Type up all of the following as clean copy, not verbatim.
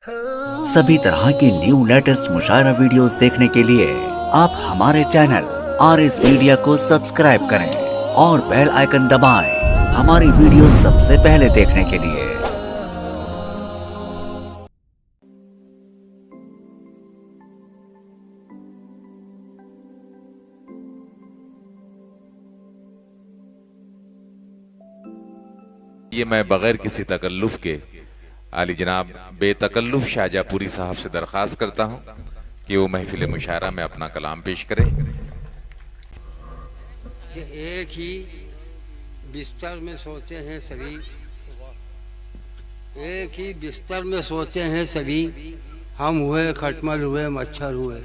सभी तरह की न्यू लेटेस्ट मुशायरा वीडियोस देखने के लिए आप हमारे चैनल RS मीडिया को सब्सक्राइब करें और बेल आइकन दबाएं हमारी वीडियो सबसे पहले देखने के लिए। ये मैं बगैर किसी तकल्लुफ के आली जनाब बेतकल्लुफ शाहजहाँपुरी साहब से दरख्वास्त करता हूँ कि वो महफिल मुशायरा में अपना कलाम पेश करें। कि एक ही बिस्तर में सोते हैं सभी, एक ही बिस्तर में सोते हैं सभी, हम हुए खटमल हुए मच्छर हुए।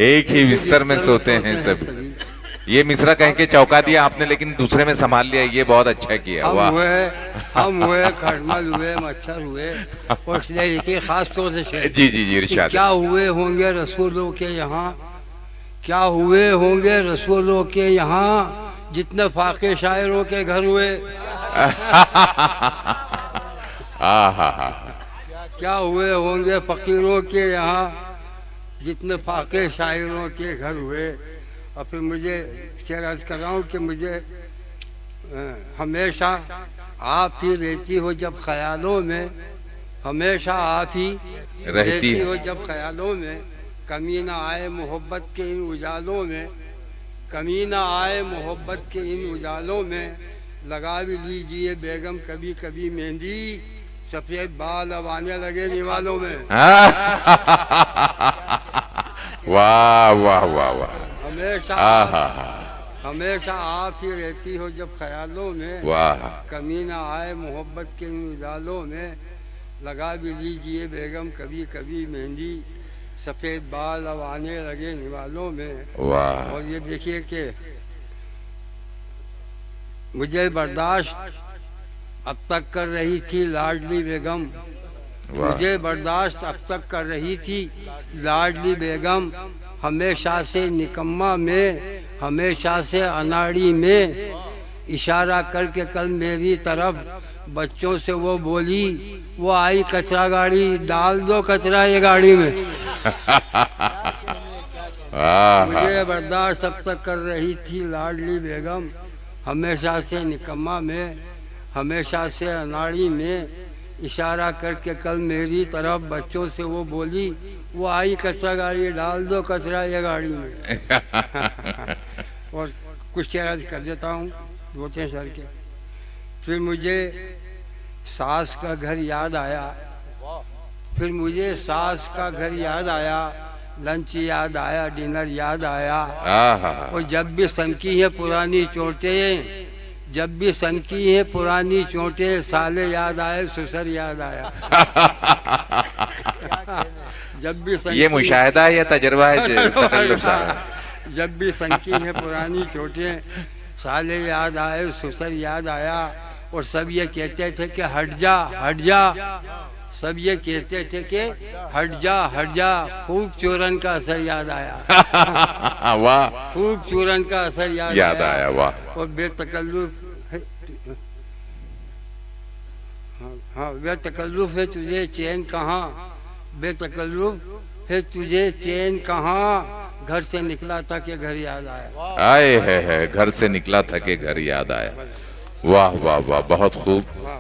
एक ही बिस्तर में सोते हैं सभी। ये मिसरा कह के चौंका दिया आपने, लेकिन दूसरे में संभाल लिया, ये बहुत अच्छा किया। हम हुए खटमल हुए मच्छर हुए। और देखिए खास तौर से जी जी जी इरशाद। क्या हुए होंगे रसूलों के यहाँ, क्या हुए होंगे रसूलों के यहाँ, जितने फाके शायरों के घर हुए। क्या हुए होंगे फकीरों के यहाँ, जितने फाके शायरों के घर हुए। और फिर मुझे शेर अर्ज कर रहा हूँ कि मुझे हमेशा आप ही रहती हो जब ख्यालों में, हमेशा आप ही रहती हो जब ख्यालों में, कमी ना आए मोहब्बत के इन उजालों में, कमी ना आए मोहब्बत के इन उजालों में, लगा भी लीजिए बेगम कभी कभी मेहंदी, सफेद बाल अब आने लगे निवालों में। वाह वाह वाह वाह। हमेशा आप ही रहती हो जब ख्यालों में, वाह। कमी ना आए मोहब्बत के इन उजालों में, लगा भी लीजिए बेगम कभी कभी मेहंदी, सफ़ेद बाल अब आने लगे निवालों में। वाह। और ये देखिए कि मुझे बर्दाश्त अब तक कर रही थी लाडली बेगम, मुझे बर्दाश्त अब तक कर रही थी लाडली बेगम, हमेशा से निकम्मा में, हमेशा से अनाड़ी में, इशारा करके कल मेरी तरफ बच्चों से वो बोली, वो आई कचरा गाड़ी, डाल दो कचरा ये गाड़ी में। मुझे बर्दाश्त अब तक कर रही थी लाडली बेगम, हमेशा से निकम्मा में, हमेशा से अनाड़ी में, इशारा करके कल मेरी तरफ बच्चों से वो बोली, वो आई कचरा गाड़ी, डाल दो कचरा ये गाड़ी में। और कुछ शेर कर देता हूँ बोते सर के। फिर मुझे सास का घर याद आया, फिर मुझे सास का घर याद आया, लंच याद आया, डिनर याद आया। और जब भी सनकी है पुरानी चोटें, जब भी सनकी है पुरानी चोटें, साले याद आए ससुर याद आया। जब भी ये मुशाहिदा है या तजर्बा है तकल्लुफ साहब? जब भी सनकी है पुरानी चोटें, साले याद आए ससुर याद आया। और सब ये कहते थे कि हट जा हट जा, सब ये कहते थे कि हट जा, खूब चूरन का असर याद आया। वाह। खूब चूरन का असर याद आया। वाह। और बेतकल्लुफ हाँ बेतकल्लुफ है तुझे चैन कहाँ, बेतकल्लुफ है तुझे चैन कहाँ, घर से निकला था कि घर याद आया। आए है घर से निकला था कि घर याद आया। वाह वाह वाह, बहुत खूब।